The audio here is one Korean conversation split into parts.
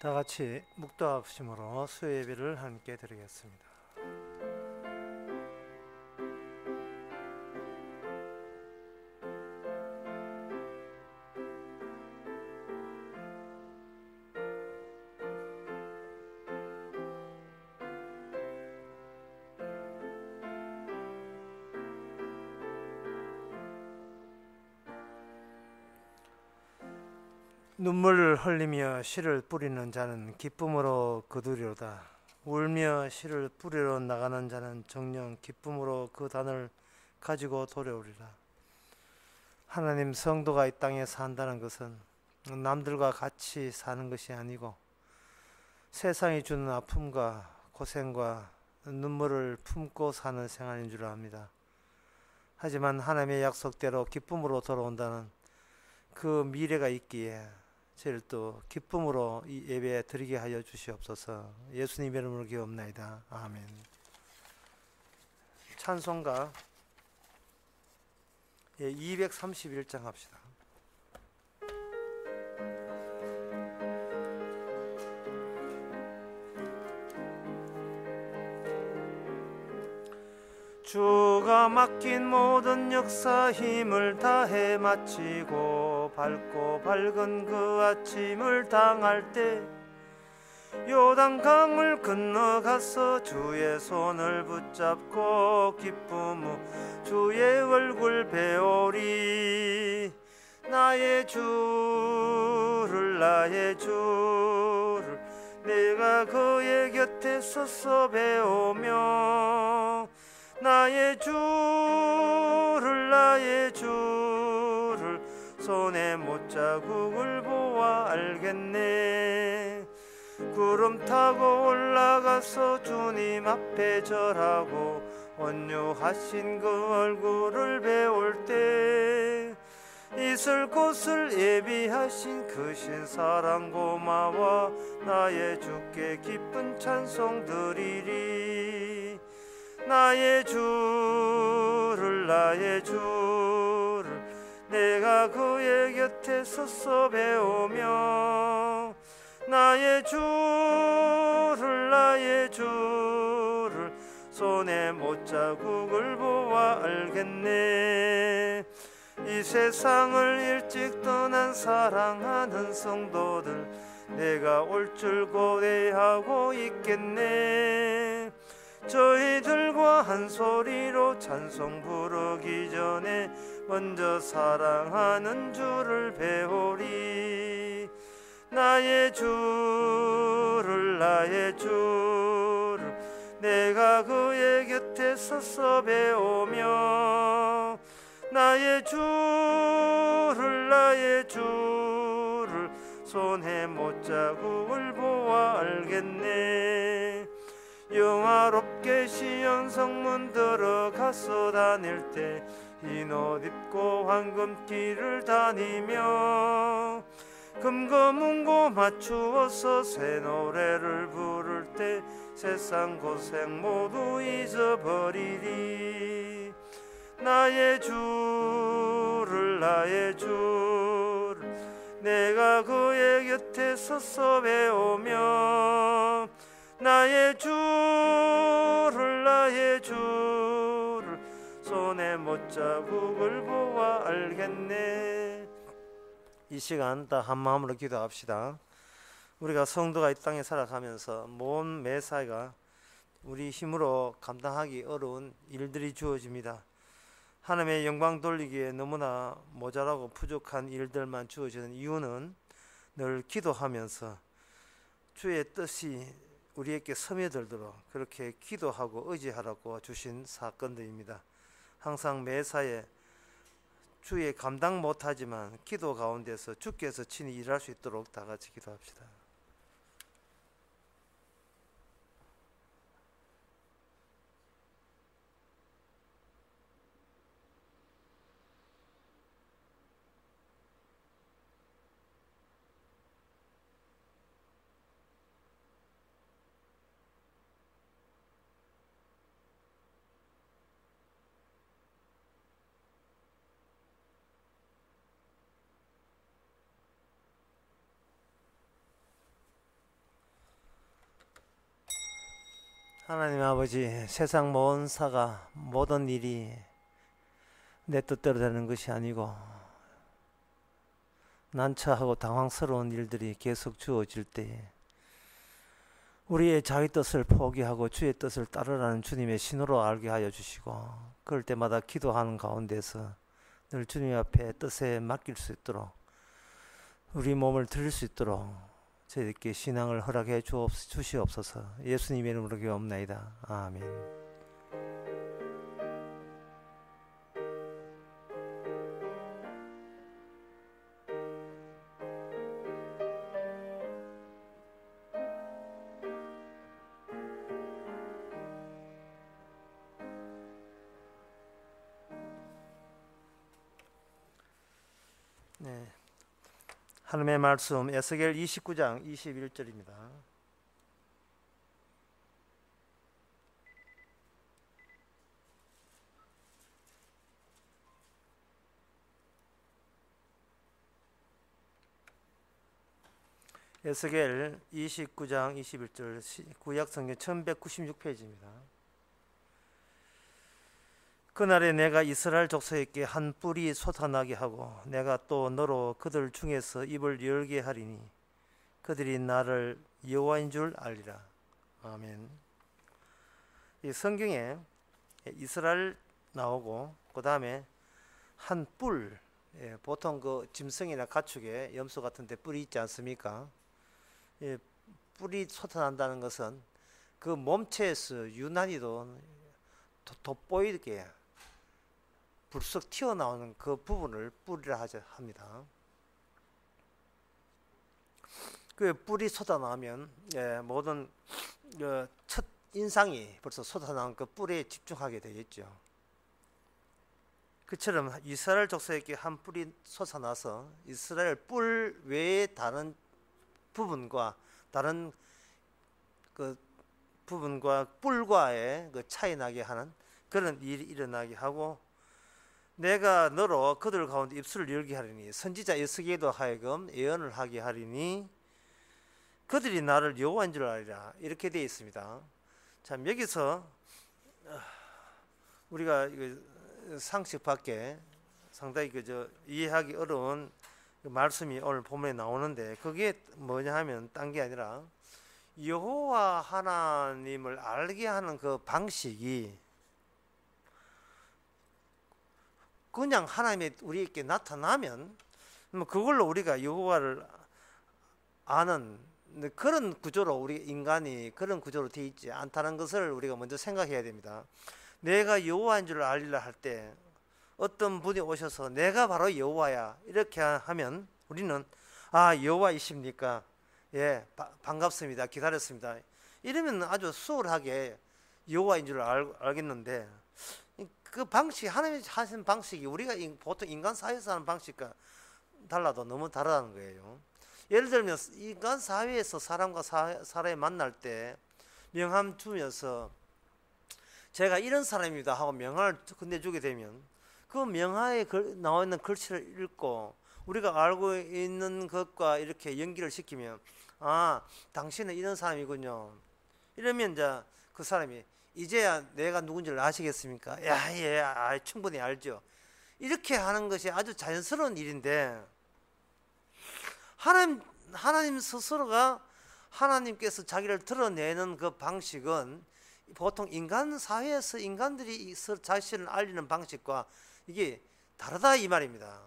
다 같이 묵도합심으로 수요 예배를 함께 드리겠습니다. 눈물을 흘리며 씨를 뿌리는 자는 기쁨으로 거두리로다. 울며 씨를 뿌리러 나가는 자는 정녕 기쁨으로 그 단을 가지고 돌아오리라. 하나님, 성도가 이 땅에 산다는 것은 남들과 같이 사는 것이 아니고 세상이 주는 아픔과 고생과 눈물을 품고 사는 생활인 줄 압니다. 하지만 하나님의 약속대로 기쁨으로 돌아온다는 그 미래가 있기에 저희를 또 기쁨으로 이 예배 드리게 하여 주시옵소서. 예수님 이름으로 기도합나이다. 아멘. 찬송가 231장 합시다. 주가 맡긴 모든 역사 힘을 다해 마치고 밝고 밝은 그 아침을 당할 때 요단강을 건너가서 주의 손을 붙잡고 기쁨으로 주의 얼굴 배우리. 나의 주를 내가 그의 곁에 서서 배우며 나의 주를 손에 못자국을 보아 알겠네. 구름 타고 올라가서 주님 앞에 절하고 온유하신 그 얼굴을 배울 때 있을 곳을 예비하신 그 신사랑 고마워 나의 주께 기쁜 찬송 드리리. 나의 주를 내가 그의 곁에 서서 배우며 나의 주를 손에 못자국을 보아 알겠네. 이 세상을 일찍 떠난 사랑하는 성도들 내가 올 줄 고대하고 있겠네. 저희들과 한 소리로 찬송 부르기 전에 먼저 사랑하는 주를 배우리. 나의 주를 내가 그의 곁에 서서 배우며 나의 주를 손에 못자국을 보아 알겠네. 영화롭게 시온 성문 들어가서 다닐 때 흰 옷 입고 황금길을 다니며 금거문고 맞추어서 새 노래를 부를 때 세상 고생 모두 잊어버리리. 나의 주를 내가 그의 곁에 서서 배우며 나의 주를 손에 못자국을 보아 알겠네. 이 시간 다 한마음으로 기도합시다. 우리가 성도가 이 땅에 살아가면서 먼 매사가 우리 힘으로 감당하기 어려운 일들이 주어집니다. 하나님의 영광 돌리기에 너무나 모자라고 부족한 일들만 주어지는 이유는 늘 기도하면서 주의 뜻이 우리에게 스며들도록 그렇게 기도하고 의지하라고 주신 사건들입니다. 항상 매사에 주의 감당 못하지만 기도 가운데서 주께서 친히 일할 수 있도록 다 같이 기도합시다. 하나님 아버지, 세상 모든 일이 내 뜻대로 되는 것이 아니고 난처하고 당황스러운 일들이 계속 주어질 때에 우리의 자기 뜻을 포기하고 주의 뜻을 따르라는 주님의 신호로 알게 하여 주시고, 그럴 때마다 기도하는 가운데서 늘 주님 앞에 뜻에 맡길 수 있도록, 우리 몸을 드릴 수 있도록 저희들께 신앙을 허락해 주시옵소서. 예수님의 이름으로 기도합나이다. 아멘. 네. 하나님의 말씀 에스겔 29장 21절입니다. 에스겔 29장 21절, 구약성경 1196페이지입니다. 그날에 내가 이스라엘 족속에게 한 뿔이 솟아나게 하고 내가 또 너로 그들 중에서 입을 열게 하리니 그들이 나를 여호와인 줄 알리라. 아멘. 이 성경에 이스라엘 나오고 그 다음에 한 뿔, 보통 그 짐승이나 가축에 염소 같은 데 뿔이 있지 않습니까? 뿔이 솟아난다는 것은 그 몸체에서 유난히도 돋보이게 불쑥 튀어나오는 그 부분을 뿔이라 합니다. 그 뿔이 솟아나면 모든 첫 인상이 벌써 솟아나온 그 뿔에 집중하게 되겠죠. 그처럼 이스라엘 족속에게 한 뿔이 솟아나서 이스라엘 뿔 외의 다른 부분과 다른 그 부분과 뿔과의 그 차이 나게 하는 그런 일이 일어나게 하고, 내가 너로 그들 가운데 입술을 열게 하리니 선지자 에스겔도 하여금 예언을 하게 하리니 그들이 나를 여호와인 줄 알리라. 이렇게 되어 있습니다. 참, 여기서 우리가 상식 밖에 상당히 이해하기 어려운 말씀이 오늘 본문에 나오는데, 그게 뭐냐 하면 딴 게 아니라 여호와 하나님을 알게 하는 그 방식이 그냥 하나님이 우리에게 나타나면 그걸로 우리가 여호와를 아는 그런 구조로, 우리 인간이 그런 구조로 되어 있지 않다는 것을 우리가 먼저 생각해야 됩니다. 내가 여호와인 줄 알리라 할 때 어떤 분이 오셔서 내가 바로 여호와야 이렇게 하면 우리는 여호와이십니까? 예, 반갑습니다. 기다렸습니다. 이러면 아주 수월하게 여호와인 줄 알겠는데, 그 방식, 하나님이 하신 방식이 우리가 보통 인간 사회에서 하는 방식과 달라도 너무 다르다는 거예요. 예를 들면 인간 사회에서 사람과 사람이 만날 때 명함 주면서 제가 이런 사람입니다 하고 명함을 건네주게 되면 그 명함에 나와 있는 글씨를 읽고 우리가 알고 있는 것과 이렇게 연기를 시키면 당신은 이런 사람이군요. 이러면 이제 그 사람이 이제야 내가 누군지를 아시겠습니까? 충분히 알죠. 이렇게 하는 것이 아주 자연스러운 일인데, 하나님 스스로가 하나님께서 자기를 드러내는 그 방식은 보통 인간 사회에서 인간들이 자신을 알리는 방식과 이게 다르다 이 말입니다.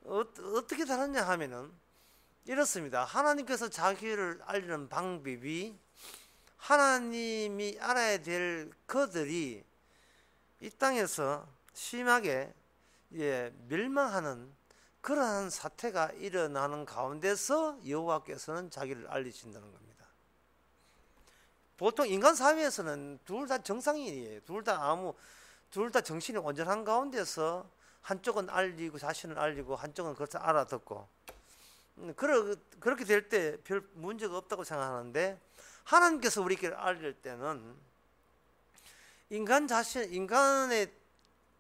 어떻게 다르냐 하면은 이렇습니다. 하나님께서 자기를 알리는 방법이 하나님이 알아야 될 그들이 이 땅에서 심하게 멸망하는 그러한 사태가 일어나는 가운데서 여호와께서는 자기를 알리신다는 겁니다. 보통 인간 사회에서는 둘 다 정상인이에요. 둘 다 정신이 온전한 가운데서 한쪽은 알리고 자신을 알리고 한쪽은 그것을 알아듣고 그렇게 될 때 별 문제가 없다고 생각하는데, 하나님께서 우리에게 알릴 때는 인간에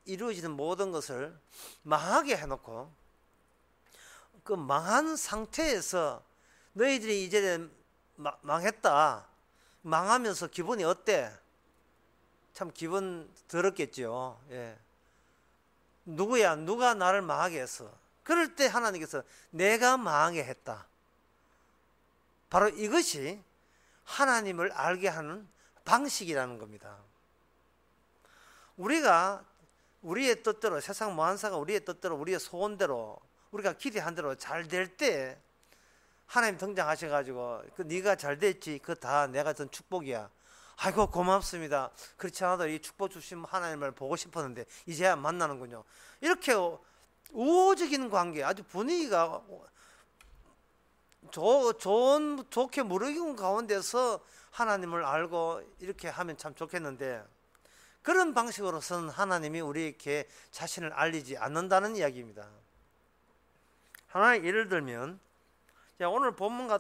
이루어지는 모든 것을 망하게 해놓고 그 망한 상태에서 너희들이 이제 망했다. 망하면서 기분이 어때? 참 기분 더럽겠죠. 예. 누가 나를 망하게 했어? 그럴 때 하나님께서 내가 망하게 했다. 바로 이것이 하나님을 알게 하는 방식이라는 겁니다. 우리가 우리의 뜻대로, 세상 무한사가 우리의 뜻대로, 우리의 소원대로, 우리가 기대한 대로 잘 될 때 하나님 등장하셔가지고 네가 잘 됐지, 그거 다 내가 준 축복이야. 아이고 고맙습니다. 그렇지 않아도 이 축복 주신 하나님을 보고 싶었는데 이제야 만나는군요. 이렇게 우호적인 관계, 아주 분위기가 좋게 무르익은 가운데서 하나님을 알고 이렇게 하면 참 좋겠는데, 그런 방식으로서는 하나님이 우리에게 자신을 알리지 않는다는 이야기입니다. 하나의 예를 들면, 오늘 본문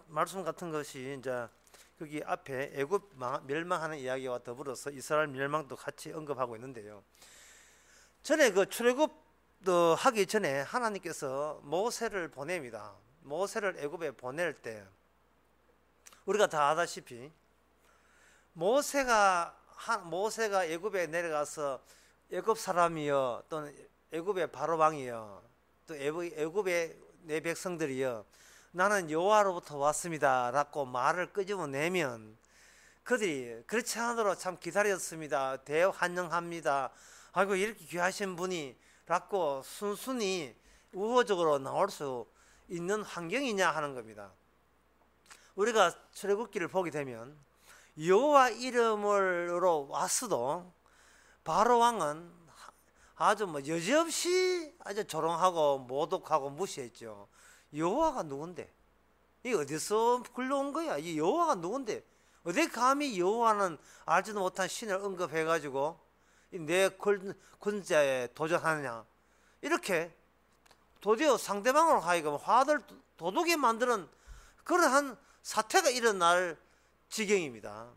말씀 같은 것이 이제 거기 앞에 애굽 멸망하는 이야기와 더불어서 이스라엘 멸망도 같이 언급하고 있는데요. 전에 그 출애굽 하기 전에 하나님께서 모세를 보냅니다. 모세를 애굽에 보낼 때 우리가 다 아다시피 모세가 애굽에 내려가서 애굽 사람이여, 또는 애굽의 바로 왕이여, 또 애굽의 내 백성들이여, 나는 여호와로부터 왔습니다 라고 말을 끄집어내면 그들이 그렇지 않도록 참 기다렸습니다, 대환영합니다, 아이고 이렇게 귀하신 분이 라고 순순히 우호적으로 나올 수 있는 환경이냐 하는 겁니다. 우리가 출애굽기를 보게 되면 여호와 이름으로 왔어도 바로 왕은 아주 여지없이 아주 조롱하고 모독하고 무시했죠. 여호와가 누군데? 이 어디서 굴러온 거야? 이 여호와가 누군데? 어디 감히 여호와는 알지도 못한 신을 언급해가지고 내 권자에 도전하느냐? 이렇게 도리어 상대방으로 하여금 화를 돋우게 만드는 그러한 사태가 일어날 지경입니다.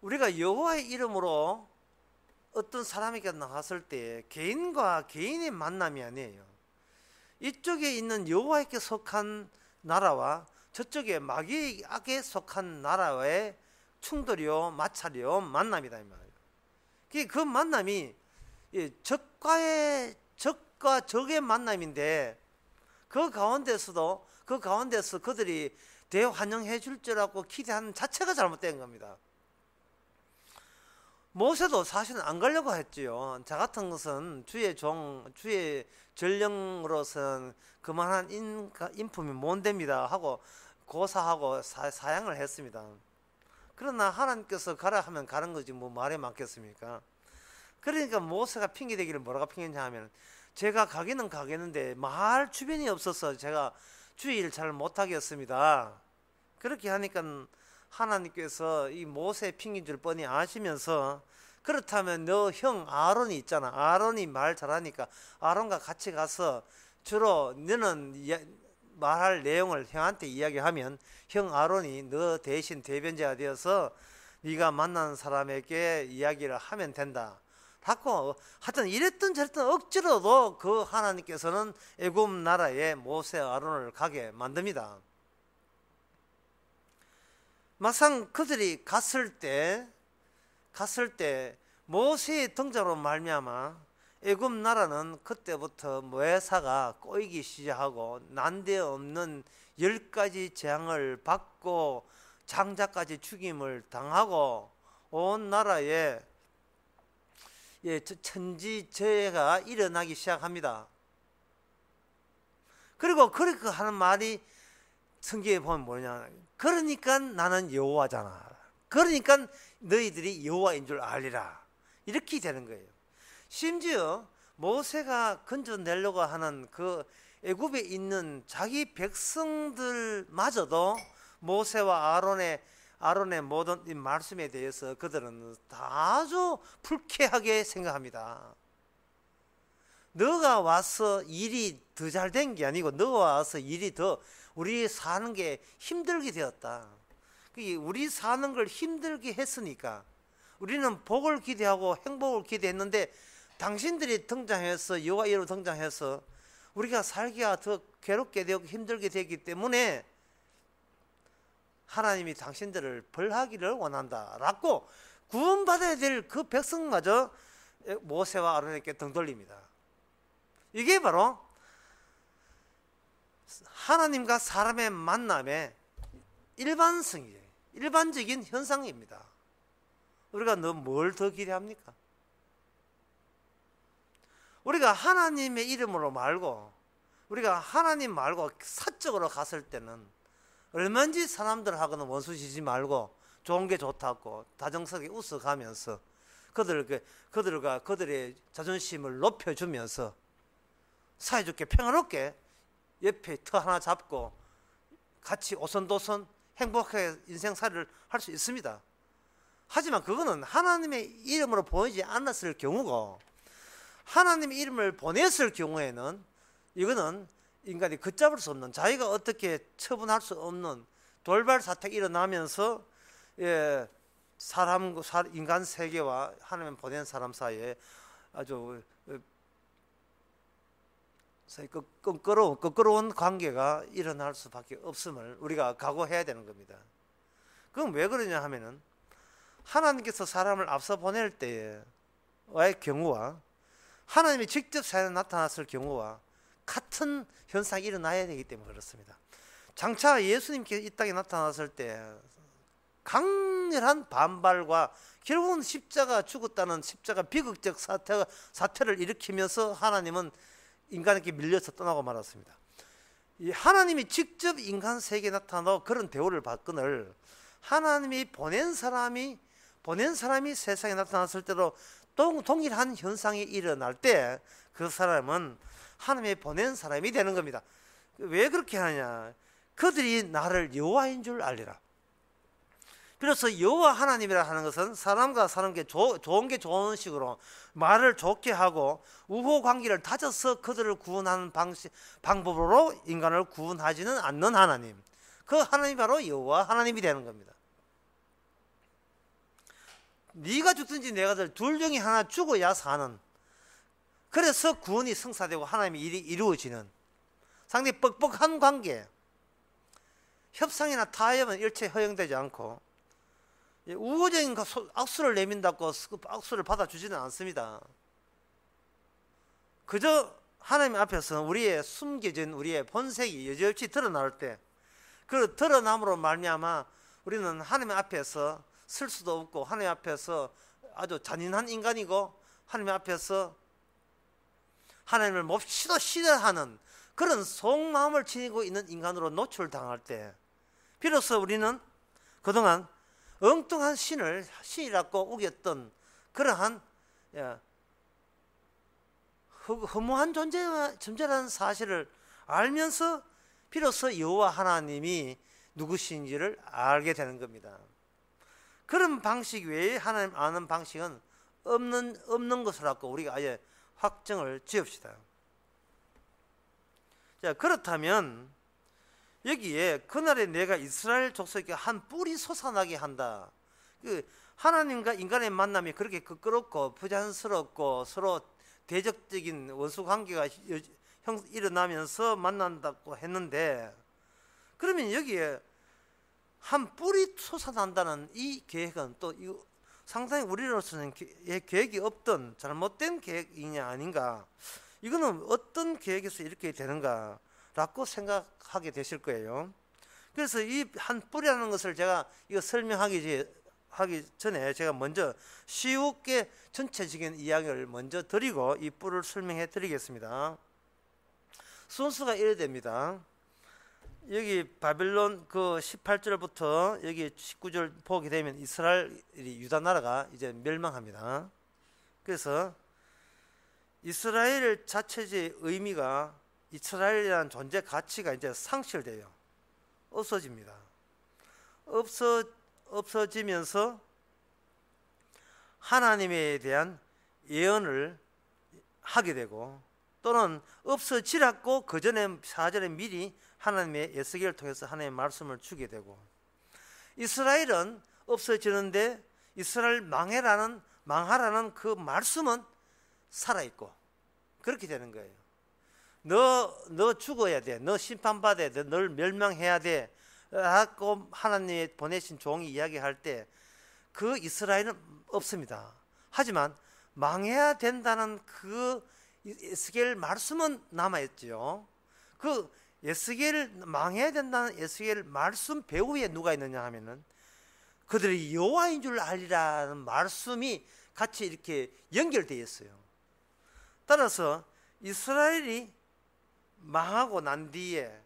우리가 여호와의 이름으로 어떤 사람에게 나갔을 때 개인과 개인의 만남이 아니에요. 이쪽에 있는 여호와에게 속한 나라와 저쪽에 마귀에게 속한 나라의 충돌이요, 마찰이요, 만남이다 이 말이에요. 그 만남이 적과 적의 만남인데 그 가운데서 그들이 대환영해 줄 줄 알고 기대하는 자체가 잘못된 겁니다. 모세도 사실은 안 가려고 했지요. 저 같은 것은 주의 전령으로서는 그만한 인품이 못 됩니다 하고 고사하고 사양을 했습니다. 그러나 하나님께서 가라 하면 가는 거지 뭐 말에 맞겠습니까? 그러니까 모세가 핑계대기를 뭐라고 핑계냐 하면, 제가 가기는 가겠는데 마을 주변이 없어서 제가 주의 일 잘 못하겠습니다. 그렇게 하니까 하나님께서 이 모세 핑계인 줄 뻔히 아시면서, 그렇다면 너 형 아론이 있잖아, 아론이 말 잘하니까 아론과 같이 가서 주로 너는 말할 내용을 형한테 이야기하면 형 아론이 너 대신 대변자가 되어서 네가 만난 사람에게 이야기를 하면 된다 하고, 하여튼 이랬던 저랬던 억지로도 그 하나님께서는 애굽 나라에 모세 아론을 가게 만듭니다. 막상 그들이 갔을 때 모세의 등장으로 말미암아 애굽 나라는 그때부터 모해사가 꼬이기 시작하고 난데없는 10가지 재앙을 받고 장자까지 죽임을 당하고 온 나라에 천지재해가 일어나기 시작합니다. 그리고 그렇게 하는 말이 성경에 보면 뭐냐, 그러니까 나는 여호와잖아, 그러니까 너희들이 여호와인 줄 알리라, 이렇게 되는 거예요. 심지어 모세가 건져내려고 하는 그 애굽에 있는 자기 백성들마저도 모세와 아론의 모든 이 말씀에 대해서 그들은 다 아주 불쾌하게 생각합니다. 너가 와서 일이 더 잘 된 게 아니고 너가 와서 일이 더 우리 사는 게 힘들게 되었다. 우리 사는 걸 힘들게 했으니까 우리는 복을 기대하고 행복을 기대했는데 당신들이 등장해서 여호와 이름으로 등장해서 우리가 살기가 더 괴롭게 되고 힘들게 되기 때문에 하나님이 당신들을 벌하기를 원한다라고 구원받아야 될 그 백성마저 모세와 아론에게 등 돌립니다. 이게 바로 하나님과 사람의 만남의 일반성이에요. 일반적인 현상입니다. 우리가 뭘 더 기대합니까? 우리가 하나님의 이름으로 말고 우리가 하나님 말고 사적으로 갔을 때는 얼마든지 사람들하고는 원수지지 말고 좋은 게 좋다고 다정스럽게 웃어가면서 그들과 그들의 자존심을 높여주면서 사이좋게 평화롭게 옆에 터 하나 잡고 같이 오손도손 행복하게 인생살이를 할 수 있습니다. 하지만 그거는 하나님의 이름으로 보이지 않았을 경우고, 하나님의 이름을 보냈을 경우에는 이거는 인간이 걷잡을 수 없는, 자기가 어떻게 처분할 수 없는 돌발 사태가 일어나면서 인간 세계와 하나님 보낸 사람 사이에 아주 껄끄러운 관계가 일어날 수밖에 없음을 우리가 각오해야 되는 겁니다. 그건 왜 그러냐 하면은 하나님께서 사람을 앞서 보낼 때와의 경우와 하나님이 직접 사연에 나타났을 경우와 같은 현상이 일어나야 되기 때문에 그렇습니다. 장차 예수님께서 이 땅에 나타났을 때 강렬한 반발과 결국은 십자가 죽었다는 십자가 비극적 사태를 일으키면서 하나님은 인간에게 밀려서 떠나고 말았습니다. 이 하나님이 직접 인간 세계에 나타나고 그런 대우를 받거늘 하나님이 보낸 사람이 세상에 나타났을 때도 동일한 현상이 일어날 때 그 사람은 하나님이 보낸 사람이 되는 겁니다. 왜 그렇게 하느냐? 그들이 나를 여호와인 줄 알리라. 그래서 여호와 하나님이라 하는 것은 사람과 사는 게 좋은 게 좋은 식으로 말을 좋게 하고 우호 관계를 다져서 그들을 구원하는 방법으로 인간을 구원하지는 않는 하나님, 그 하나님이 바로 여호와 하나님이 되는 겁니다. 네가 죽든지 내가 둘 중에 하나 죽어야 사는, 그래서 구원이 성사되고 하나님의 일이 이루어지는 상당히 뻑뻑한 관계, 협상이나 타협은 일체 허용되지 않고 우호적인 악수를 내민다고 악수를 받아주지는 않습니다. 그저 하나님 앞에서 우리의 숨겨진 우리의 본색이 여지없이 드러날 때, 그 드러남으로 말미암아 우리는 하나님 앞에서 쓸 수도 없고 하나님 앞에서 아주 잔인한 인간이고 하나님 앞에서 하나님을 몹시도 싫어하는 그런 속마음을 지니고 있는 인간으로 노출당할 때 비로소 우리는 그동안 엉뚱한 신이라고 우겼던 그러한 허무한 존재라는 사실을 알면서 비로소 여호와 하나님이 누구신지를 알게 되는 겁니다. 그런 방식 외에 하나님 아는 방식은 없는 것이라고 우리가 아예 확정을 지읍시다. 자, 그렇다면 여기에 그날에 내가 이스라엘 족속에게 한 뿔이 솟아나게 한다. 하나님과 인간의 만남이 그렇게 끄끄럽고 부자연스럽고 서로 대적적인 원수 관계가 일어나면서 만난다고 했는데, 그러면 여기에 한 뿔이 솟아난다는 이 계획은 또 상당히 우리로서는 계획이 없던 잘못된 계획이냐 아닌가, 이거는 어떤 계획에서 이렇게 되는가 라고 생각하게 되실 거예요. 그래서 이 한 뿔이라는 것을 제가 이거 설명하기 전에 제가 먼저 쉽게 전체적인 이야기를 먼저 드리고 이 뿔을 설명해 드리겠습니다. 순서가 이래 됩니다. 여기 바벨론 그 18절부터 여기 19절 보게 되면 이스라엘이 유다 나라가 이제 멸망합니다. 그래서 이스라엘 자체의 의미가, 이스라엘이라는 존재 가치가 이제 상실돼요. 없어집니다. 없어지면서 하나님에 대한 예언을 하게 되고, 또는 없어지라고 그 전에 4절에 미리 하나님의 에스겔을 통해서 하나님의 말씀을 주게 되고, 이스라엘은 없어지는데 이스라엘 망하라는 그 말씀은 살아있고 그렇게 되는 거예요. 너 죽어야 돼. 너 심판받아야 돼. 널 멸망해야 돼. 라고 하나님이 보내신 종이 이야기할 때 그 이스라엘은 없습니다. 하지만 망해야 된다는 그 에스겔 말씀은 남아있죠. 그 에스겔 망해야 된다는 에스겔 말씀 배후에 누가 있느냐 하면은 그들이 여호와인 줄 알리라는 말씀이 같이 이렇게 연결되어 있어요. 따라서 이스라엘이 망하고 난 뒤에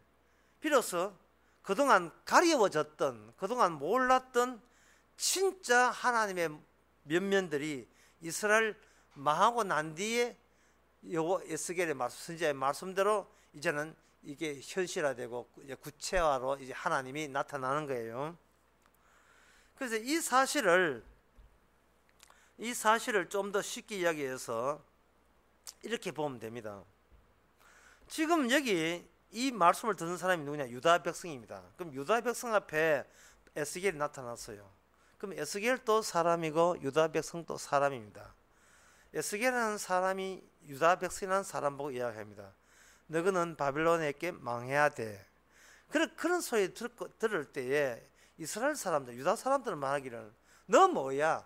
비로소 그동안 가려워졌던, 그동안 몰랐던 진짜 하나님의 면면들이 이스라엘 망하고 난 뒤에 에스겔의 말씀, 선지자의 말씀대로 이제는 이게 현실화되고 구체화로 이제 하나님이 나타나는 거예요. 그래서 이 사실을 좀 더 쉽게 이야기해서 이렇게 보면 됩니다. 지금 여기 이 말씀을 듣는 사람이 누구냐? 유다 백성입니다. 그럼 유다 백성 앞에 에스겔이 나타났어요. 그럼 에스겔도 사람이고 유다 백성도 사람입니다. 에스겔이라는 사람이 유다 백성이라는 사람 보고 이야기합니다. 너희는 바빌론에게 망해야 돼. 그런 소리 들을 때에 이스라엘 사람들, 유다 사람들은 말하기를 너 뭐야?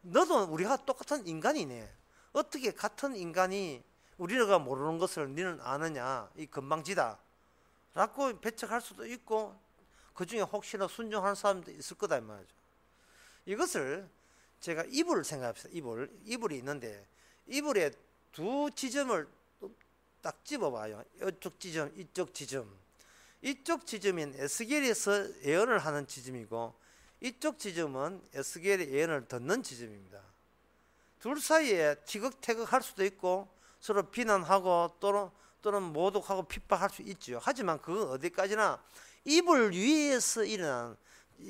너도 우리가 똑같은 인간이네. 어떻게 같은 인간이 우리가 모르는 것을 너는 아느냐? 이 건방지다 라고 배척할 수도 있고 그 중에 혹시나 순종하는 사람도 있을 거다 이 말이죠. 이것을 제가 이불을 생각합시다. 이불이 있는데 이불에 두 지점을 딱 집어봐요. 이쪽 지점, 이쪽 지점. 이쪽 지점인 에스겔에서 예언을 하는 지점이고 이쪽 지점은 에스겔의 예언을 듣는 지점입니다. 둘 사이에 티격태격할 수도 있고 서로 비난하고 또는 모독하고 핍박할 수 있죠. 하지만 그건 어디까지나 이불 위에서 일어난,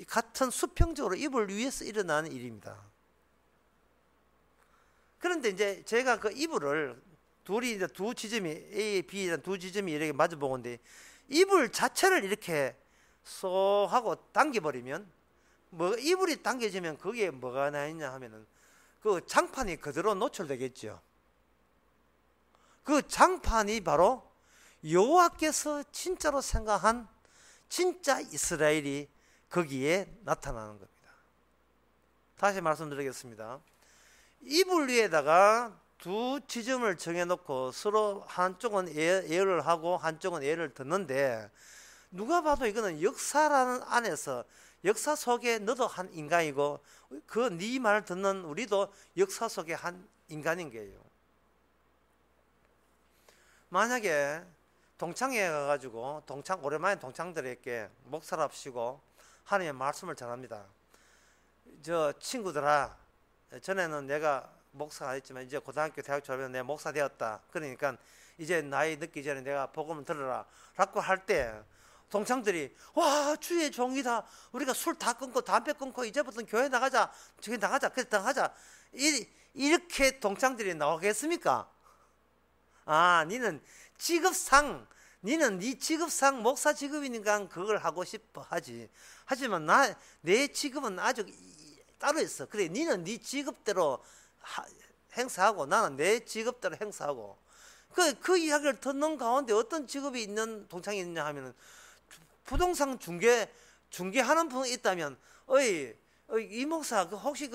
같은 수평적으로 이불 위에서 일어나는 일입니다. 그런데 이제 제가 그 이불을 둘이 이제 두 지점이 A, B라는 두 지점이 이렇게 마주 보건데 이불 자체를 이렇게 쏘 하고 당겨버리면 뭐 이불이 당겨지면 거기에 뭐가 나 있냐 하면은 그 장판이 그대로 노출되겠죠. 그 장판이 바로 여호와께서 진짜로 생각한 진짜 이스라엘이 거기에 나타나는 겁니다. 다시 말씀드리겠습니다. 이불 위에다가 두 지점을 정해놓고 서로 한쪽은 예언을 하고 한쪽은 예언을 듣는데 누가 봐도 이거는 역사라는 안에서 역사 속에 너도 한 인간이고 그 네 말 듣는 우리도 역사 속에 한 인간인 거예요. 만약에 동창회 가가지고 오랜만에 동창들에게 목사랍시고 하나님의 말씀을 전합니다. 저 친구들아, 전에는 내가 목사가 했지만 이제 고등학교 대학 졸업하면 내가 목사 되었다. 그러니까 이제 나이 늦기 전에 내가 복음을 들으라 라고 할 때 동창들이 와 주의 종이다. 우리가 술 다 끊고 담배 끊고 이제부터는 교회 나가자. 저기 나가자. 그래 나가자. 이렇게 동창들이 나오겠습니까? 아, 니는 직업상 니는 네 직업상 목사 직업이니까 그걸 하고 싶어 하지. 하지만 내 직업은 아주 따로 있어. 그래 니는 네 직업대로 행사하고 나는 내 직업대로 행사하고 그 이야기를 듣는 가운데 어떤 직업이 있는 동창이 있냐 하면은 부동산 중개하는 분이 있다면 이 목사 혹시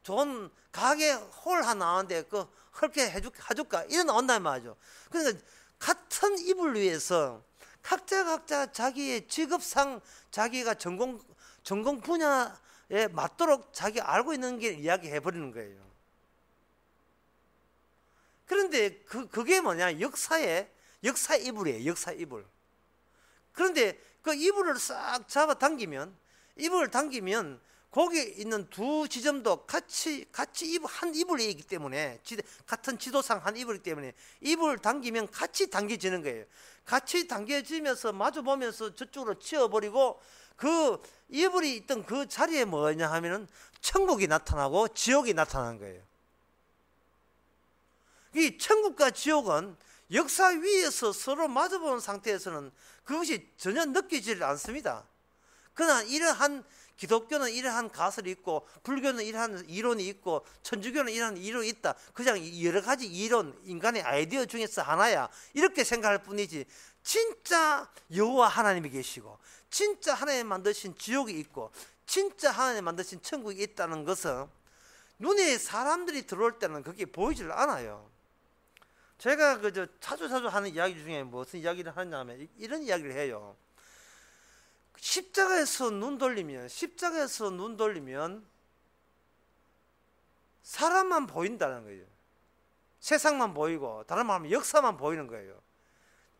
좋은 가게 홀 하나 나왔는데 그렇게 해줄까 이런 나온단 말이죠. 그러니까 같은 이불 위에서 각자 자기의 직업상 자기가 전공 분야에 맞도록 자기 알고 있는 게 이야기해 버리는 거예요. 그런데 그게 뭐냐? 역사 이불이에요. 역사 이불. 그런데 그 이불을 싹 잡아 당기면 거기에 있는 두 지점도 같이 한 이불이기 때문에 같은 지도상 한 이불이기 때문에 이불 당기면 같이 당겨지는 거예요. 같이 당겨지면서 마주 보면서 저쪽으로 치워버리고 그 이불이 있던 그 자리에 뭐냐 하면은 천국이 나타나고 지옥이 나타나는 거예요. 이 천국과 지옥은 역사 위에서 서로 마주보는 상태에서는 그것이 전혀 느끼지를 않습니다. 그러나 이러한 기독교는 이러한 가설이 있고 불교는 이러한 이론이 있고 천주교는 이러한 이론이 있다. 그냥 여러 가지 이론, 인간의 아이디어 중에서 하나야. 이렇게 생각할 뿐이지 진짜 여호와 하나님이 계시고 진짜 하나님 만드신 지옥이 있고 진짜 하나님 만드신 천국이 있다는 것은 눈에 사람들이 들어올 때는 그게 보이질 않아요. 제가 자주 하는 이야기 중에 무슨 이야기를 하냐면 이런 이야기를 해요. 십자가에서 눈 돌리면 사람만 보인다는 거예요. 세상만 보이고 다른 말하면 역사만 보이는 거예요.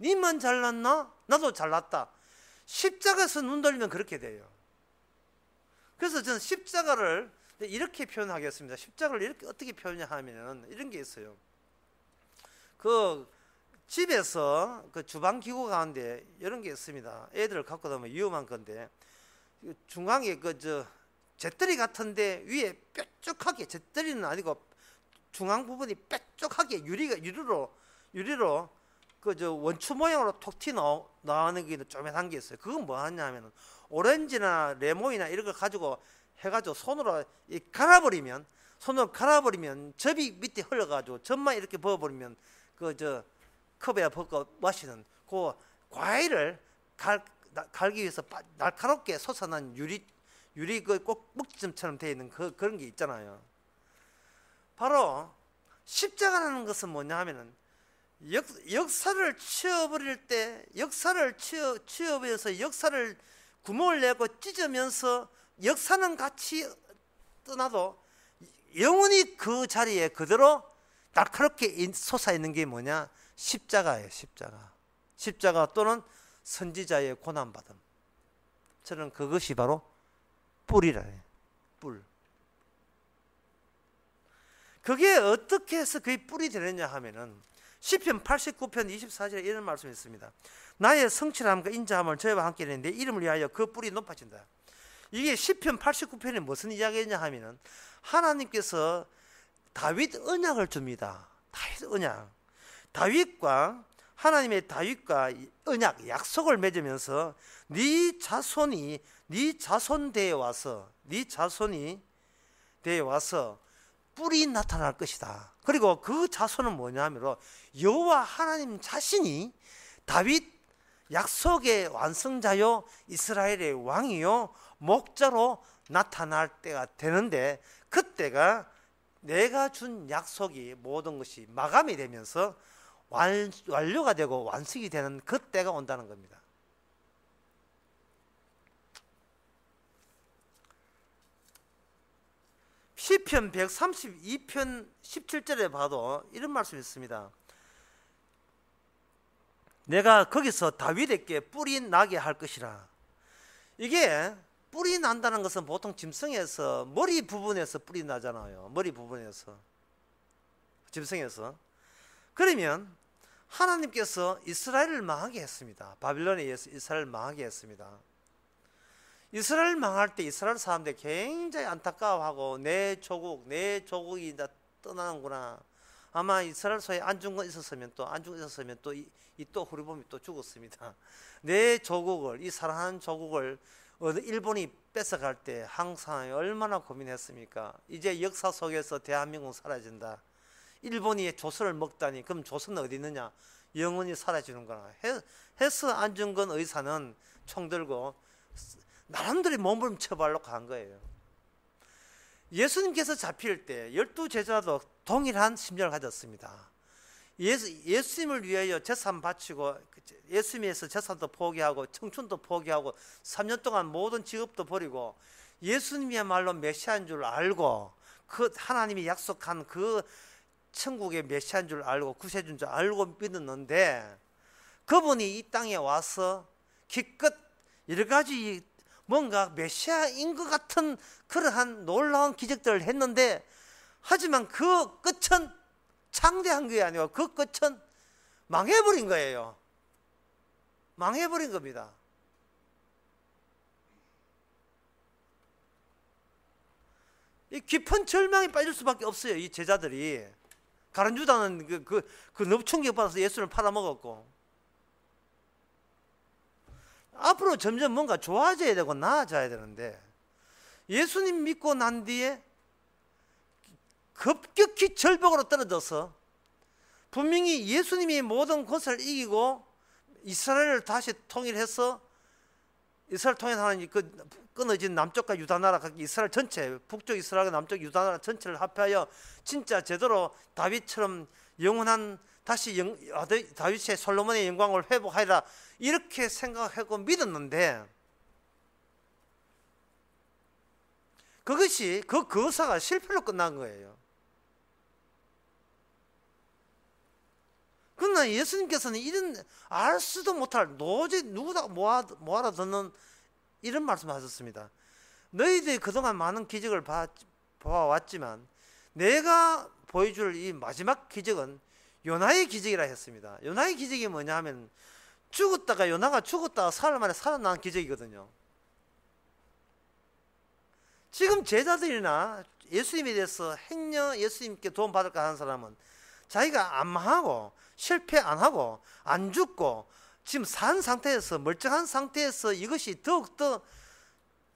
니만 잘났나? 나도 잘났다. 십자가에서 눈 돌리면 그렇게 돼요. 그래서 저는 십자가를 이렇게 표현하겠습니다. 십자가를 이렇게 어떻게 표현하면 이런 게 있어요. 그 집에서 그 주방 기구 가운데 이런 게 있습니다. 애들을 갖고 다니면 위험한 건데 중앙에 잿더리 같은데 위에 뾰족하게, 잿더리는 아니고 중앙 부분이 뾰족하게 유리로 원추 모양으로 톡 튀 나오는 게 쪼매한 게 있어요. 그건 뭐 하냐면은 오렌지나 레몬이나 이런 거 가지고 해가지고 손으로 갈아버리면 접이 밑에 흘러가지고 접만 이렇게 부어버리면 컵에 붓고 마시는 그 과일을 갈기 위해서 날카롭게 솟아난 유리 꼭 묵지점처럼 되어 있는 그런 게 있잖아요. 바로 십자가라는 것은 뭐냐 하면은 역사를 치워버릴 때 치워버려서 역사를 구멍을 내고 찢으면서 역사는 같이 떠나도 영원히 그 자리에 그대로 날카롭게 솟아있는 게 뭐냐? 십자가예요. 십자가 또는 선지자의 고난받음. 저는 그것이 바로 뿔이라 해요. 뿔. 그게 어떻게 해서 그게 뿔이 되느냐 하면은 시편 89편 24절에 이런 말씀이 있습니다. 나의 성실함과 인자함을 저희와 함께 했는데 이름을 위하여 그 뿔이 높아진다. 이게 시편 89편이 무슨 이야기냐 하면은 하나님께서 다윗 언약을 줍니다. 다윗 언약. 다윗과 언약, 약속을 맺으면서 네 자손이 되어 와서 뿔이 나타날 것이다. 그리고 그 자손은 뭐냐 하면 여호와 하나님 자신이 다윗 약속의 완성자요 이스라엘의 왕이요 목자로 나타날 때가 되는데 그때가 내가 준 약속이 모든 것이 마감이 되면서 완료가 되고 완성이 되는 그때가 온다는 겁니다. 시편 132편 17절에 봐도 이런 말씀이 있습니다. 내가 거기서 다윗에게 뿔이 나게 할 것이라. 이게 뿔이 난다는 것은 보통 짐승에서 머리 부분에서 뿔이 나잖아요. 머리 부분에서, 짐승에서. 그러면 하나님께서 이스라엘을 망하게 했습니다. 바빌론에 의해서 이스라엘을 망하게 했습니다. 이스라엘 망할 때 이스라엘 사람들이 굉장히 안타까워하고 내 조국이 다 떠나는구나. 아마 이스라엘 소에 안중근 있었으면 또 후르본이 또 죽었습니다. 내 조국을, 이 사랑하는 조국을 일본이 뺏어갈 때 항상 얼마나 고민했습니까? 이제 역사 속에서 대한민국 사라진다. 일본이 조선을 먹다니 그럼 조선은 어디 있느냐? 영원히 사라지는구나 해서 안중근 의사는 총 들고 나름대로 몸부림쳐보려고 한 거예요. 예수님께서 잡힐 때 12제자도 동일한 심정을 가졌습니다. 예수님을 위하여 재산 바치고 예수님에서 재산도 포기하고 청춘도 포기하고 3년 동안 모든 직업도 버리고 예수님이야말로 메시아인 줄 알고 그 하나님이 약속한 그 천국의 메시아인 줄 알고 구세주인 줄 알고 믿었는데 그분이 이 땅에 와서 기껏 여러 가지 뭔가 메시아인 것 같은 그러한 놀라운 기적들을 했는데 하지만 그 끝은 창대한 게 아니고 그 끝은 망해버린 거예요. 망해버린 겁니다. 이 깊은 절망에 빠질 수밖에 없어요. 이 제자들이 가룟 유다는 너무 충격받아서 예수를 팔아먹었고 앞으로 점점 뭔가 좋아져야 되고 나아져야 되는데 예수님 믿고 난 뒤에 급격히 절벽으로 떨어져서 분명히 예수님이 모든 것을 이기고 이스라엘을 다시 통일해서 이스라엘 통일하는 그 끊어진 남쪽과 유다 나라, 이스라엘 전체, 북쪽 이스라엘과 남쪽 유다 나라 전체를 합하여 진짜 제대로 다윗처럼 영원한 다시 다윗의 솔로몬의 영광을 회복하리라 이렇게 생각하고 믿었는데, 그것이 그 거사가 실패로 끝난 거예요. 그러나 예수님께서는 이런 알 수도 못할 도저히 누구도 못 알아듣는 이런 말씀하셨습니다. 너희들이 그동안 많은 기적을 봐왔지만 내가 보여줄 이 마지막 기적은 요나의 기적이라 했습니다. 요나의 기적이 뭐냐 하면 요나가 죽었다가 사흘 만에 살아난 기적이거든요. 지금 제자들이나 예수님에 대해서 행여 예수님께 도움받을까 하는 사람은 자기가 안 망하고 실패 안 하고 안 죽고 지금 산 상태에서, 멀쩡한 상태에서 이것이 더욱더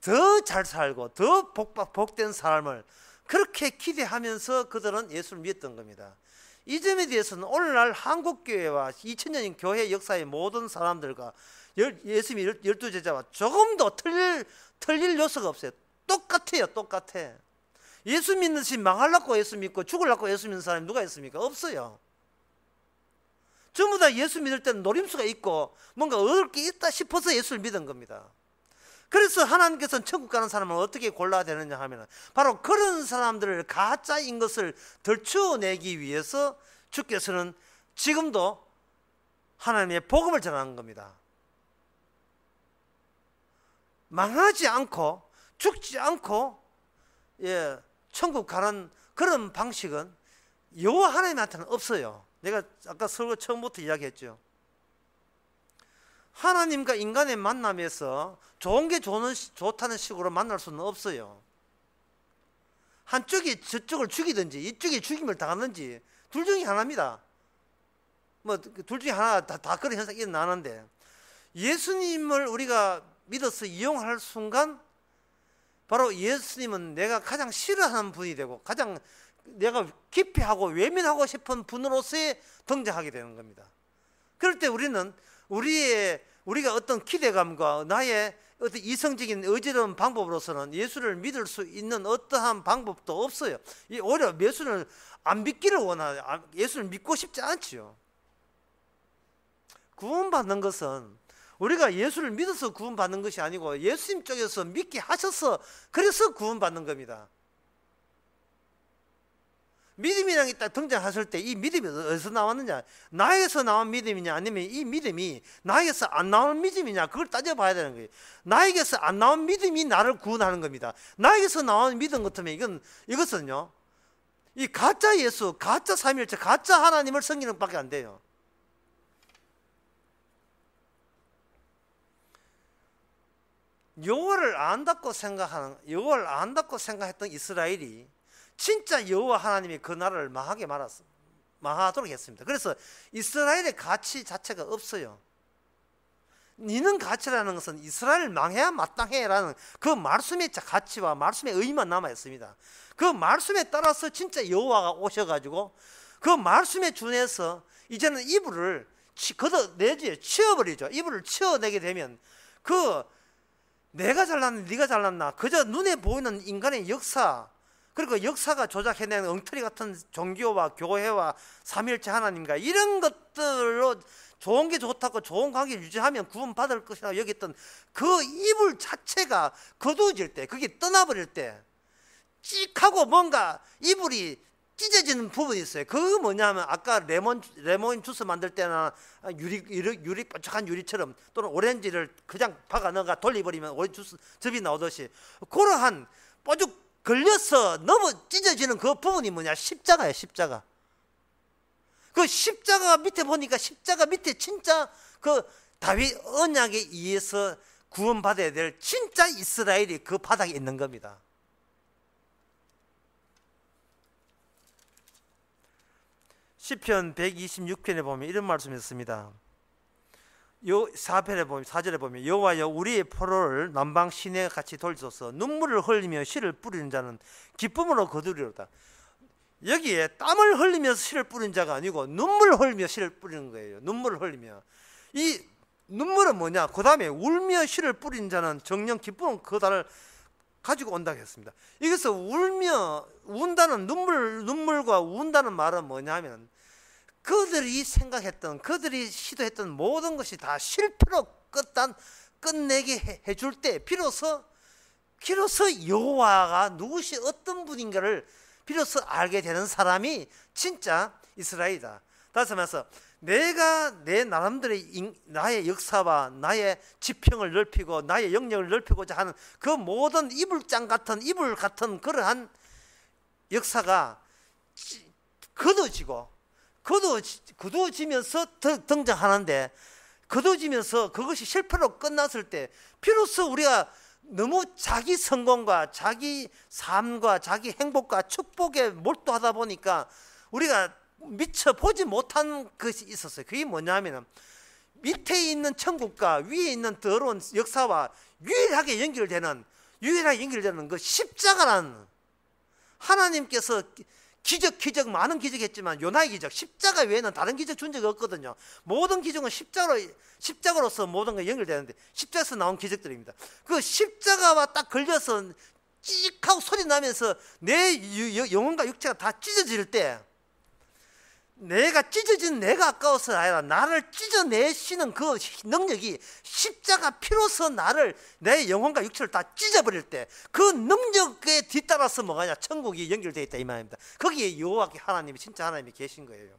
더 잘 살고 더 복된 삶을 그렇게 기대하면서 그들은 예수를 믿었던 겁니다. 이 점에 대해서는 오늘날 한국교회와 2000년인 교회 역사의 모든 사람들과 예수님의 12제자와 조금도 틀릴 요소가 없어요. 똑같아요. 똑같아. 예수 믿는 시 망하려고 예수 믿고 죽으려고 예수 믿는 사람이 누가 있습니까? 없어요. 전부 다 예수 믿을 때는 노림수가 있고 뭔가 얻을 게 있다 싶어서 예수를 믿은 겁니다. 그래서 하나님께서는 천국 가는 사람을 어떻게 골라야 되느냐 하면 바로 그런 사람들을 가짜인 것을 덜추어내기 위해서 주께서는 지금도 하나님의 복음을 전하는 겁니다. 망하지 않고 죽지 않고 천국 가는 그런 방식은 여호와 하나님한테는 없어요. 내가 아까 설교 처음부터 이야기했죠. 하나님과 인간의 만남에서 좋은 게 좋다는 식으로 만날 수는 없어요. 한쪽이 저쪽을 죽이든지 이쪽이 죽임을 당하든지 둘 중에 하나입니다. 뭐 둘 중에 하나 다 그런 현상이 일어나는데, 예수님을 우리가 믿어서 이용할 순간 바로 예수님은 내가 가장 싫어하는 분이 되고 가장 내가 기피하고 외면하고 싶은 분으로서의 등장하게 되는 겁니다. 그럴 때 우리는 우리가 어떤 기대감과 나의 어떤 이성적인 의지로운 방법으로서는 예수를 믿을 수 있는 어떠한 방법도 없어요. 오히려 예수를 안 믿기를 원하요. 예수를 믿고 싶지 않지요. 구원받는 것은 우리가 예수를 믿어서 구원받는 것이 아니고 예수님 쪽에서 믿게 하셔서 그래서 구원받는 겁니다. 믿음이라는 게 딱 등장했을 때 이 믿음이 어디서 나왔느냐, 나에게서 나온 믿음이냐 아니면 이 믿음이 나에게서 안 나온 믿음이냐, 그걸 따져봐야 되는 거예요. 나에게서 안 나온 믿음이 나를 구원하는 겁니다. 나에게서 나온 믿음 같으면 이것은요 이 가짜 예수, 가짜 삼위일체, 가짜 하나님을 섬기는 밖에 안 돼요. 여호와를 안다고 생각했던 이스라엘이 진짜 여호와 하나님이 그 나라를 망하도록 했습니다. 그래서 이스라엘의 가치 자체가 없어요. 니는 가치라는 것은 이스라엘을 망해야 마땅해라는 그 말씀의 가치와 말씀의 의미만 남아 있습니다. 그 말씀에 따라서 진짜 여호와가 오셔가지고 그 말씀에 준해서 이제는 이불을 걷어내지, 치워버리죠. 이불을 치워내게 되면 내가 잘났나 네가 잘났나 그저 눈에 보이는 인간의 역사, 그리고 역사가 조작해낸 엉터리 같은 종교와 교회와 삼위일체 하나님과 이런 것들로 좋은 게 좋다고 좋은 관계를 유지하면 구원받을 것이라고 여겼던 그 이불 자체가 거두어질 때, 그게 떠나버릴 때 찍하고 뭔가 이불이 찢어지는 부분이 있어요. 그거 뭐냐면 아까 레몬 주스 만들 때나 유리 뾰족한 유리처럼 또는 오렌지를 그냥 박아 넣어가 돌려버리면 오렌지 주스 즙이 나오듯이 그러한 뾰족 걸려서 넘어 찢어지는 그 부분이 뭐냐, 십자가예요. 십자가. 그 십자가 밑에 보니까 십자가 밑에 진짜 그 다윗 언약에 의해서 구원받아야 될 진짜 이스라엘이 그 바닥에 있는 겁니다. 시편 126편에 보면 이런 말씀이 있습니다. 4절에 보면 여호와여 우리의 포로를 남방 시내와 같이 돌리소서. 눈물을 흘리며 씨를 뿌리는 자는 기쁨으로 거두리로다. 여기에 땀을 흘리면서 씨를 뿌리는 자가 아니고 눈물을 흘리며 씨를 뿌리는 거예요. 눈물을 흘리며. 이 눈물은 뭐냐? 그 다음에 울며 씨를 뿌리는 자는 정녕 기쁨은 그 달을 가지고 온다고 했습니다. 여기서 울며 운다는 눈물과 운다는 말은 뭐냐면 그들이 생각했던, 그들이 시도했던 모든 것이 다 실패로 끝내게 해줄 때 비로소 여호와가 누구시 어떤 분인가를 비로소 알게 되는 사람이 진짜 이스라엘이다. 다시 말해서 내가 내 나름대로의 나의 역사와 나의 지평을 넓히고 나의 영역을 넓히고자 하는 그 모든 이불 같은 그러한 역사가 거두어지면서 등장하는데, 거두어지면서 그것이 실패로 끝났을 때 비로소 우리가 너무 자기 성공과 자기 삶과 자기 행복과 축복에 몰두하다 보니까 우리가 미처 보지 못한 것이 있었어요. 그게 뭐냐면 밑에 있는 천국과 위에 있는 더러운 역사와 유일하게 연결되는 그 십자가라는, 하나님께서 기적 많은 기적했지만 요나의 기적, 십자가 외에는 다른 기적 준 적이 없거든요. 모든 기적은 십자가로서 모든 게 연결되는데 십자가에서 나온 기적들입니다. 그 십자가와 딱 걸려서 찌익하고 소리 나면서 내 영혼과 육체가 다 찢어질 때, 내가 아까워서 아니라 나를 찢어내시는 그 능력이 십자가 피로서 내 영혼과 육체를 다 찢어버릴 때 그 능력에 뒤따라서 뭐가냐? 천국이 연결되어 있다 이 말입니다. 거기에 여호와 하나님이, 진짜 하나님이 계신 거예요.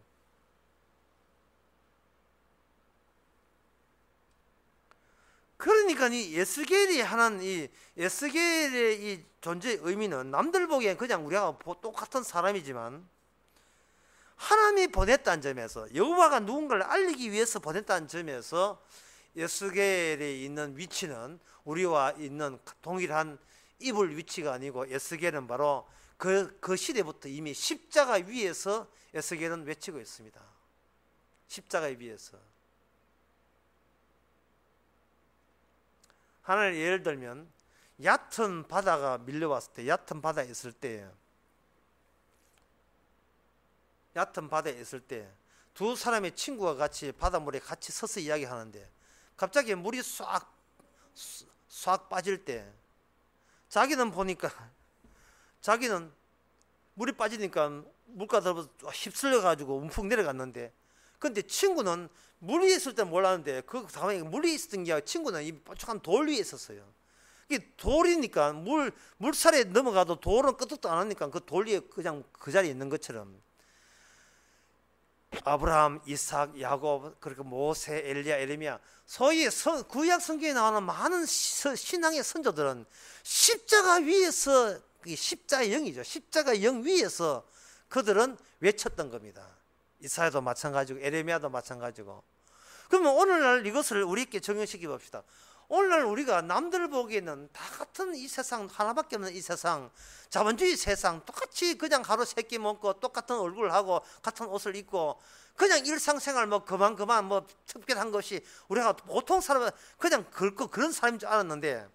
그러니까 이 에스겔의 이 존재의 의미는 남들 보기엔 그냥 우리가 똑같은 사람이지만 하나님이 보냈다는 점에서, 여호와가 누군가를 알리기 위해서 보냈다는 점에서 에스겔에 있는 위치는 우리와 있는 동일한 이불 위치가 아니고, 에스겔은 바로 그 시대부터 이미 십자가 위에서 에스겔은 외치고 있습니다. 십자가 위에서. 하나를 예를 들면 얕은 바다가 밀려왔을 때, 얕은 바다에 있을 때 두 사람의 친구가 같이 바닷물에 같이 서서 이야기하는데 갑자기 물이 싹 빠질 때 자기는 물이 빠지니까 물가로 휩쓸려 가지고 움푹 내려갔는데, 근데 친구는 물 위에 있을 때 몰랐는데 그 다음에 물 위에 있었던 게 아니라 친구는 이 뾰족한 돌 위에 있었어요. 이게 돌이니까 물살에 넘어가도 돌은 끄떡도 안 하니까 그 돌 위에 그냥 그 자리에 있는 것처럼 아브라함, 이삭, 야곱, 그리고 모세, 엘리야, 에레미야, 소위 구약 성경에 나오는 많은 신앙의 선조들은 십자가 위에서, 십자의 영이죠. 십자가 영 위에서 그들은 외쳤던 겁니다. 이사야도 마찬가지고 에레미야도 마찬가지고. 그러면 오늘날 이것을 우리에게 적용시켜 봅시다. 오늘날 우리가 남들 보기에는 다 같은 이 세상, 하나밖에 없는 이 세상, 자본주의 세상, 똑같이 그냥 하루 세 끼 먹고 똑같은 얼굴을 하고 같은 옷을 입고 그냥 일상생활 그만 특별한 것이 우리가 보통 사람은 그냥 그런 사람인 줄 알았는데,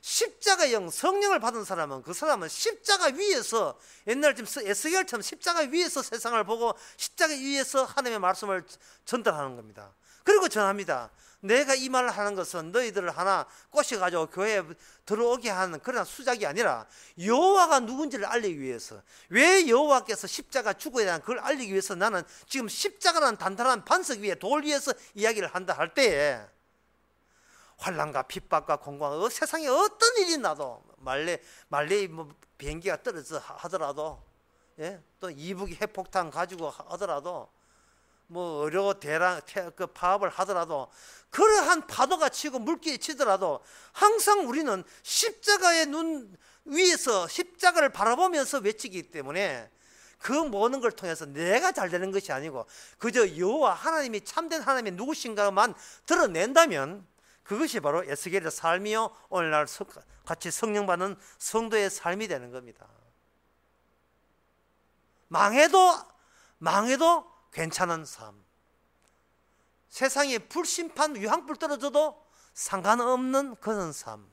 십자가 영, 성령을 받은 사람은 그 사람은 십자가 위에서, 옛날 지금 에스겔처럼 십자가 위에서 세상을 보고 십자가 위에서 하나님의 말씀을 전달하는 겁니다. 그리고 전합니다. 내가 이 말을 하는 것은 너희들을 하나 꼬셔가지고 교회에 들어오게 하는 그런 수작이 아니라 여호와가 누군지를 알리기 위해서, 왜 여호와께서 십자가 죽어야 하는 그걸 알리기 위해서 나는 지금 십자가라는 단단한 반석 위에, 돌 위에서 이야기를 한다 할 때에 환난과 핍박과 공고와 세상에 어떤 일이 나도 말레 비행기가 떨어져 하더라도, 또 이북이 핵폭탄 가지고 하더라도, 어려워 그 파업을 하더라도, 그러한 파도가 치고 물길이 치더라도 항상 우리는 십자가의 눈 위에서 십자가를 바라보면서 외치기 때문에 그 모든 걸 통해서 내가 잘 되는 것이 아니고 그저 여호와 하나님이 참된 하나님이 누구신가만 드러낸다면 그것이 바로 에스겔의 삶이요, 오늘날 같이 성령 받는 성도의 삶이 되는 겁니다. 망해도 괜찮은 삶, 세상에 불심판 유황불 떨어져도 상관없는 그런 삶.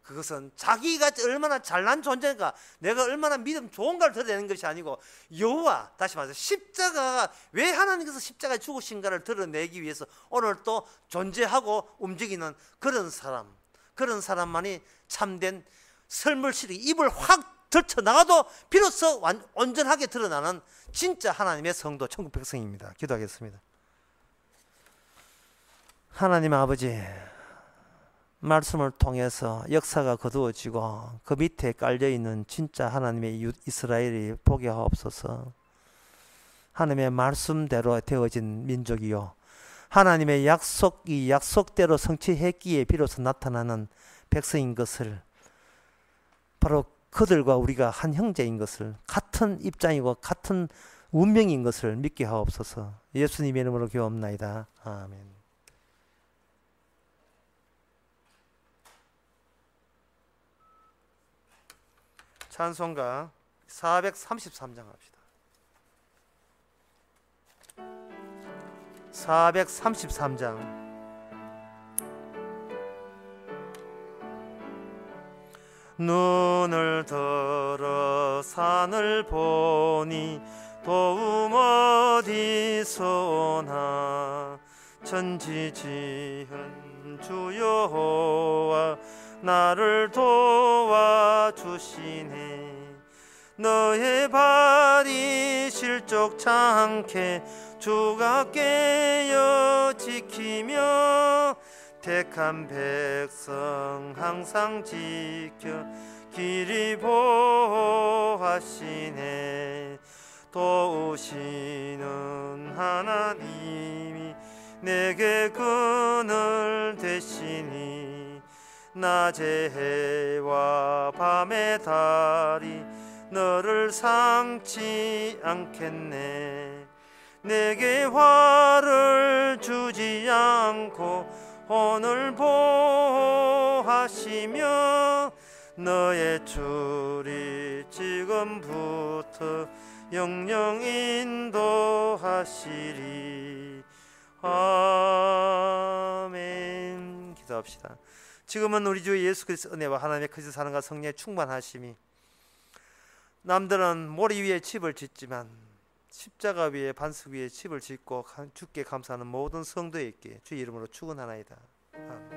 그것은 자기가 얼마나 잘난 존재인가, 내가 얼마나 믿음 좋은가를 드러내는 것이 아니고, 여호와, 다시 말해서 십자가가 왜 하나님께서 십자가에 죽으신가를 드러내기 위해서 오늘 또 존재하고 움직이는 그런 사람, 그런 사람만이 참된 설물실이 입을 확 들쳐나가도 비로소 온전하게 드러나는 진짜 하나님의 성도, 천국 백성입니다. 기도하겠습니다. 하나님 아버지, 말씀을 통해서 역사가 거두어지고 그 밑에 깔려있는 진짜 하나님의 이스라엘이 보게 하옵소서. 하나님의 말씀대로 되어진 민족이요, 하나님의 약속이 약속대로 성취했기에 비로소 나타나는 백성인 것을, 바로 그들과 우리가 한 형제인 것을, 같은 입장이고 같은 운명인 것을 믿게 하옵소서. 예수님의 이름으로 기도합나이다. 아멘. 찬송가 433장 합시다. 433장. 눈을 들어 산을 보니 도움 어디서 오나, 천지지은 주 여호와 나를 도와주시네. 너의 발이 실족치 않게 주가 깨어 지키며, 택한 백성 항상 지켜 길이 보호하시네. 도우시는 하나님이 내게 그늘 되시니, 낮의 해와 밤의 달이 너를 상치 않겠네. 내게 화를 주지 않고 오늘 보호하시며, 너의 줄이 지금부터 영영 인도하시리. 아멘. 기도합시다. 지금은 우리 주 예수 그리스도 은혜와 하나님의 크신 사랑과 성령의 충만하심이, 남들은 모리 위에 집을 짓지만 십자가 위에 반석 위에 집을 짓고 주께 감사하는 모든 성도에게 주의 이름으로 축원하나이다. 아멘.